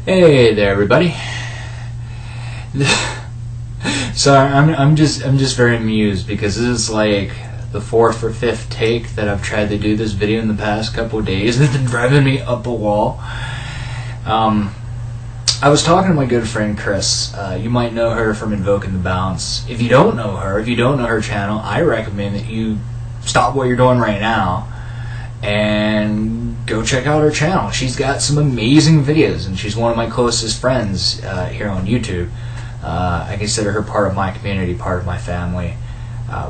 Hey there, everybody. So I'm just very amused because this is like the fourth or fifth take that I've tried to do this video in the past couple of days. It's been driving me up a wall. I was talking to my good friend Chris. You might know her from Invoking the Bounce. If you don't know her channel, I recommend that you stop what you're doing right now and go check out her channel. She's got some amazing videos, and she's one of my closest friends here on YouTube. I consider her part of my community, part of my family,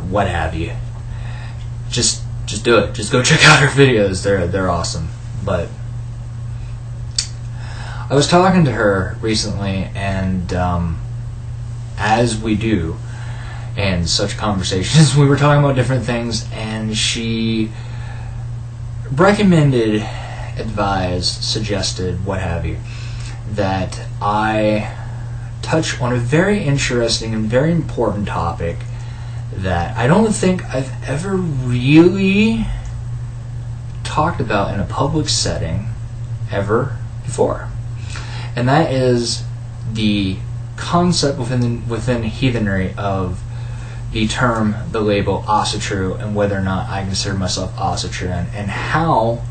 what have you. Just do it. Just go check out her videos. They're awesome. But I was talking to her recently, and as we do in such conversations, we were talking about different things, and she recommended, advised, suggested, what have you, that I touch on a very interesting and very important topic that I don't think I've ever really talked about in a public setting ever before. And that is the concept within heathenry of the term, the label Asatru, and whether or not I consider myself Asatru, and how,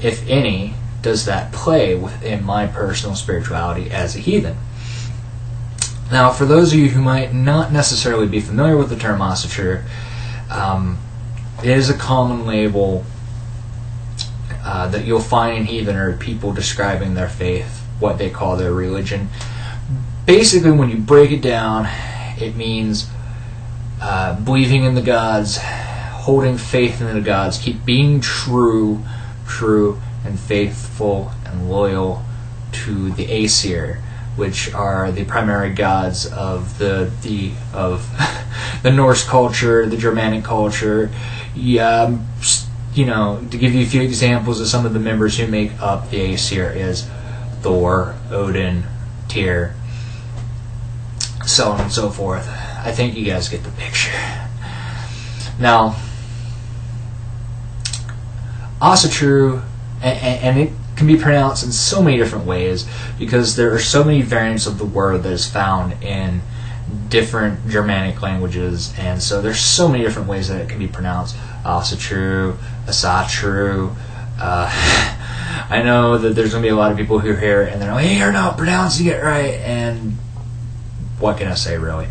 if any, does that play within my personal spirituality as a heathen. Now, for those of you who might not necessarily be familiar with the term Asatru, it is a common label that you'll find in heathenry, people describing their faith, what they call their religion. Basically, when you break it down, it means believing in the gods, holding faith in the gods, keep being true and faithful and loyal to the Aesir, which are the primary gods of the Norse culture, the Germanic culture. Yeah, you know, to give you a few examples of some of the members who make up the Aesir is Thor, Odin, Tyr, so on and so forth. I think you guys get the picture. Now, Asatru, and it can be pronounced in so many different ways because there are so many variants of the word that is found in different Germanic languages, and so there's so many different ways that it can be pronounced. Asatru, Asatru. I know that there's going to be a lot of people who hear it and they're like, hey, you're not pronouncing it right, and what can I say, really?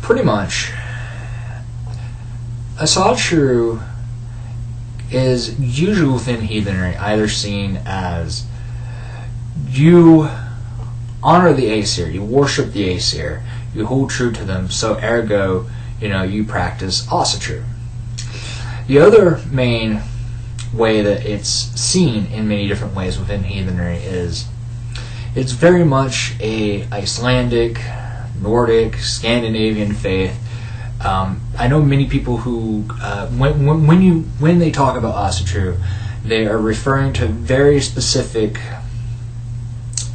Pretty much, Asatru is usually within heathenry either seen as you honor the Aesir, you worship the Aesir, you hold true to them, so ergo, you practice Asatru. The other main way that it's seen in many different ways within heathenry is it's very much a Icelandic, Nordic, Scandinavian faith. I know many people who, when they talk about Asatru, they are referring to very specific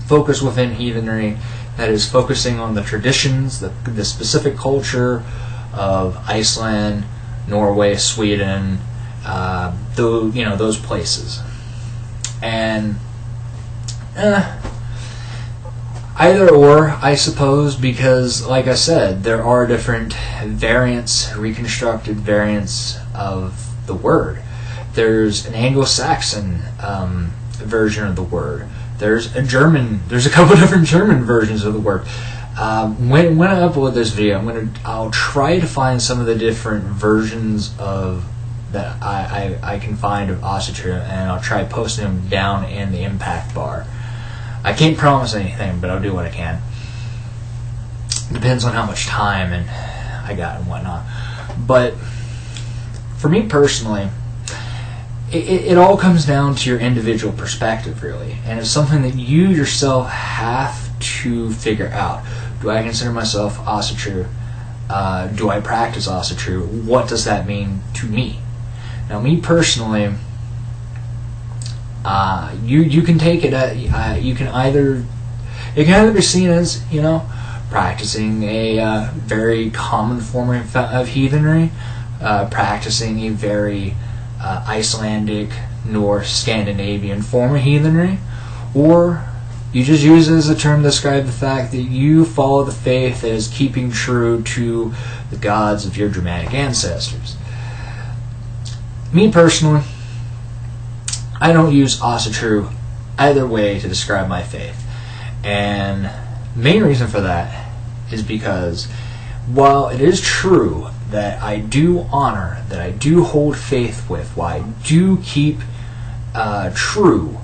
focus within heathenry that is focusing on the traditions, the specific culture of Iceland, Norway, Sweden, those places. And either or, I suppose, because, like I said, there are different variants, reconstructed variants of the word. There's an Anglo-Saxon version of the word. There's a couple different German versions of the word. When I upload this video, I'll try to find some of the different versions of that I can find of Asatru, and I'll try posting them down in the impact bar. I can't promise anything, but I'll do what I can. Depends on how much time and I got and whatnot. But for me personally, it all comes down to your individual perspective, really, and it's something that you yourself have to figure out. Do I consider myself Asatru? Do I practice Asatru? What does that mean to me? Now, me personally, you can take it. It can either be seen as practicing a very common form of heathenry, practicing a very Icelandic, Norse, Scandinavian form of heathenry, or you just use it as a term to describe the fact that you follow the faith that is keeping true to the gods of your Germanic ancestors. Me personally, I don't use Asatru either way to describe my faith. And the main reason for that is because while it is true that I do honor, that I do hold faith with, while I do keep true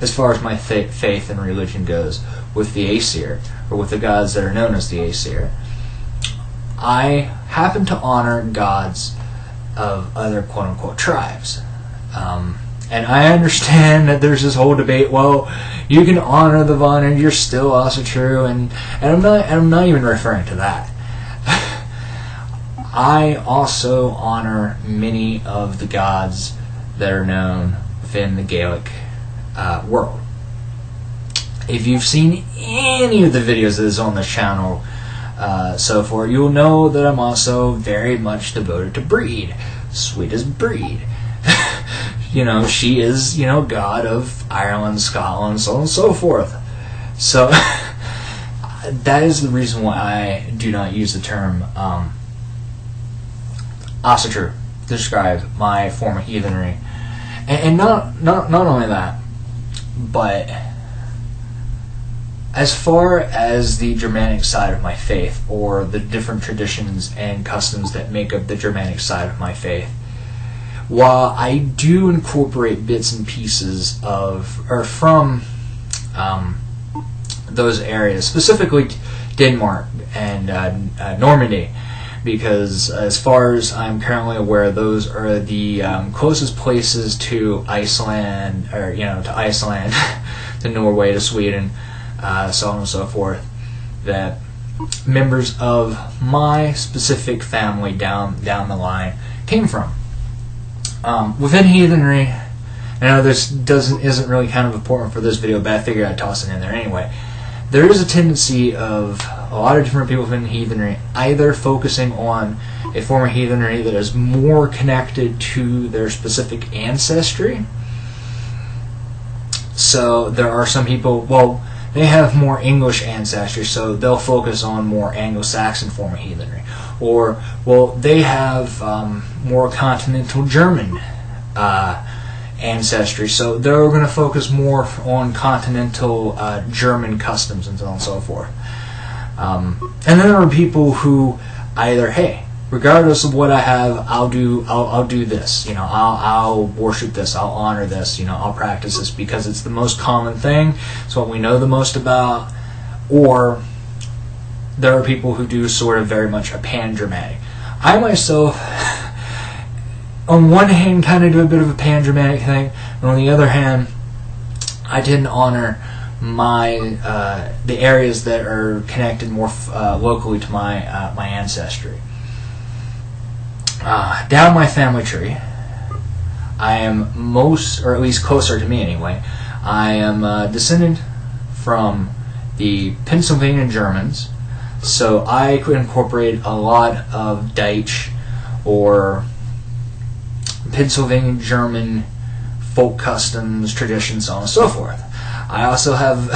as far as my faith and religion goes with the Aesir, or with the gods that are known as the Aesir, I happen to honor gods of other quote-unquote tribes. And I understand that there's this whole debate, well, you can honor the Von and you're still Asatru, and I'm not even referring to that. I also honor many of the gods that are known within the Gaelic world. If you've seen any of the videos that is on this channel so far, you'll know that I'm also very much devoted to Breed. Sweet as Breed. She is, god of Ireland, Scotland, so on and so forth. So that is the reason why I do not use the term Asatru to describe my form of heathenry. And not only that, but as far as the Germanic side of my faith, or the different traditions and customs that make up the Germanic side of my faith, while I do incorporate bits and pieces from those areas, specifically Denmark and Normandy, because as far as I'm currently aware, those are the closest places to Iceland, or to Iceland, to Norway, to Sweden, so on and so forth, that members of my specific family down the line came from. Within heathenry, I know this isn't really kind of important for this video, but I figured I'd toss it in there anyway. There is a tendency of a lot of different people within heathenry either focusing on a form of heathenry that is more connected to their specific ancestry. So there are some people, well, they have more English ancestry, so they'll focus on more Anglo-Saxon form of heathenry. Or, well, they have more continental German ancestry, so they're going to focus more on continental German customs and so on and so forth. And then there are people who either, hey, regardless of what I have, I'll do this. I'll worship this. I'll honor this. I'll practice this because it's the most common thing. It's what we know the most about. Or there are people who do sort of very much a pan-Germanic. I myself, on one hand, kind of do a bit of a pan-Germanic thing, and on the other hand, I tend to honor the areas that are connected more locally to my ancestry. Down my family tree, I am most, or at least closer to me anyway, I am descended from the Pennsylvania Germans, so I could incorporate a lot of Deutsch or Pennsylvania German folk customs, traditions, so on and so forth. I also have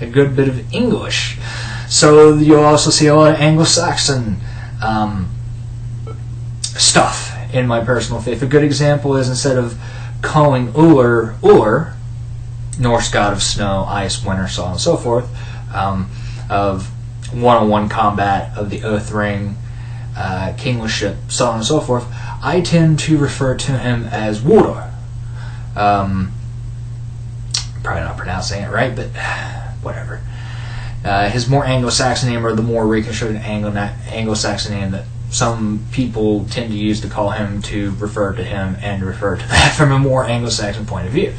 a good bit of English, so you'll also see a lot of Anglo-Saxon stuff in my personal faith. A good example is, instead of calling Uller, Norse god of snow, ice, winter, so on and so forth, of one-on-one combat, of the oath ring, kingship, so on and so forth, I tend to refer to him as Wodor. Probably not pronouncing it right, but whatever. His more Anglo-Saxon name, or the more reconstructed Anglo-Saxon name that some people tend to use to call him, to refer to him and refer to that from a more Anglo-Saxon point of view.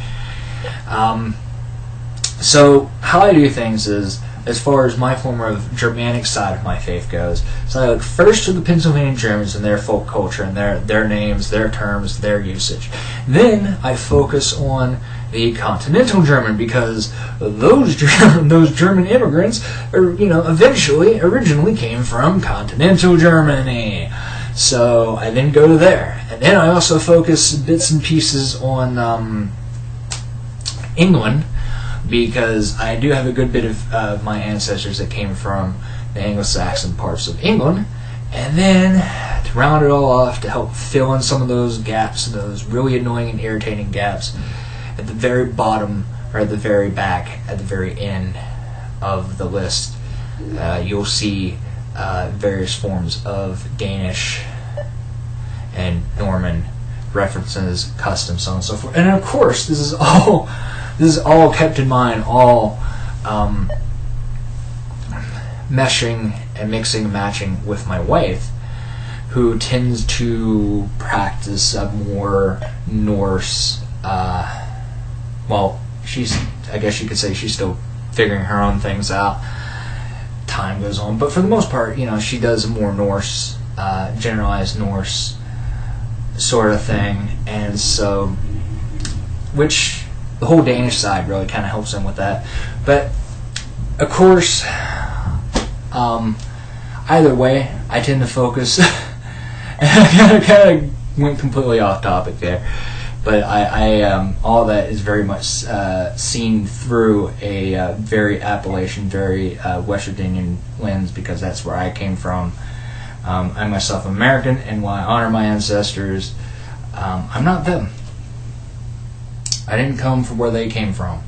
So how I do things is, as far as my form of Germanic side of my faith goes, so I look first to the Pennsylvania Germans and their folk culture and their names, their terms, their usage. Then I focus on the continental German, because those German immigrants originally came from continental Germany. So I then go to there, and then I also focus bits and pieces on England, because I do have a good bit of my ancestors that came from the Anglo-Saxon parts of England. And then to round it all off, to help fill in some of those gaps, those really annoying and irritating gaps, at the very bottom, or at the very back, at the very end of the list, you'll see various forms of Danish and Norman references, customs, so on and so forth. And of course, this is all kept in mind, all meshing and mixing and matching with my wife, who tends to practice a more Norse, well, I guess you could say she's still figuring her own things out. Time goes on, but for the most part, she does a more Norse, generalized Norse sort of thing, and so, which the whole Danish side really kind of helps them with that. But of course, either way, I tend to focus. I kind of went completely off topic there, but I all that is very much seen through a very Appalachian, very West Virginian lens, because that's where I came from. I'm myself American, and while I honor my ancestors, I'm not them. I didn't come from where they came from.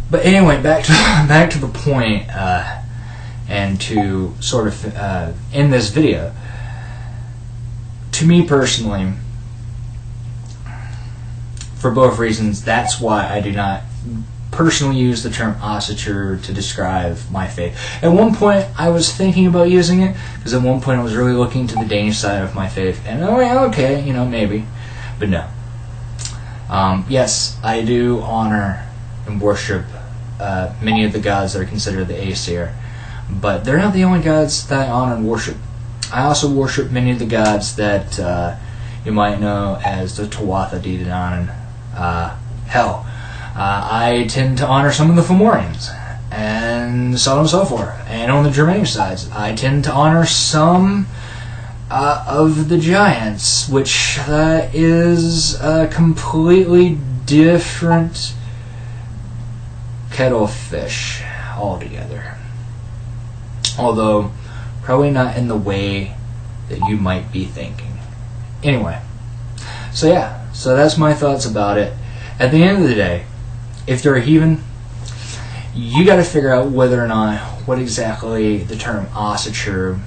But anyway, back to the point, and to sort of end this video. To me personally, for both reasons, that's why I do not personally use the term Asatru to describe my faith. At one point, I was thinking about using it, because at one point I was really looking to the Danish side of my faith, and oh yeah, okay, maybe, but no. Yes, I do honor and worship many of the gods that are considered the Aesir, but they're not the only gods that I honor and worship. I also worship many of the gods that you might know as the Tuatha De Danann. Hell, I tend to honor some of the Fomorians, and so on and so forth. And on the Germanic sides, I tend to honor some of the Giants, which is a completely different kettle of fish altogether. Although, probably not in the way that you might be thinking. Anyway, so that's my thoughts about it. At the end of the day, if you're a heathen, you got to figure out whether or not what exactly the term Asatru,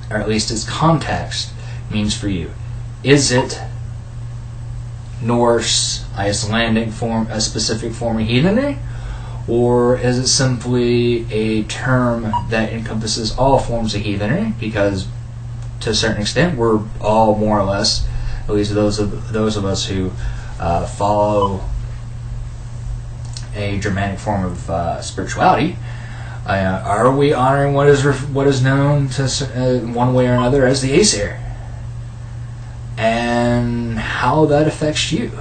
or at least its context, means for you. Is it Norse, Icelandic form, a specific form of heathenry? Or is it simply a term that encompasses all forms of heathenry? Because to a certain extent, we're all more or less, at least those of us who follow a Germanic form of spirituality, are we honoring what is known to one way or another as the Aesir, and how that affects you?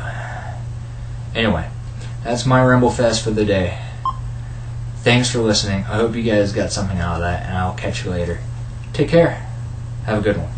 Anyway, that's my ramble fest for the day. Thanks for listening. I hope you guys got something out of that, and I'll catch you later. Take care. Have a good one.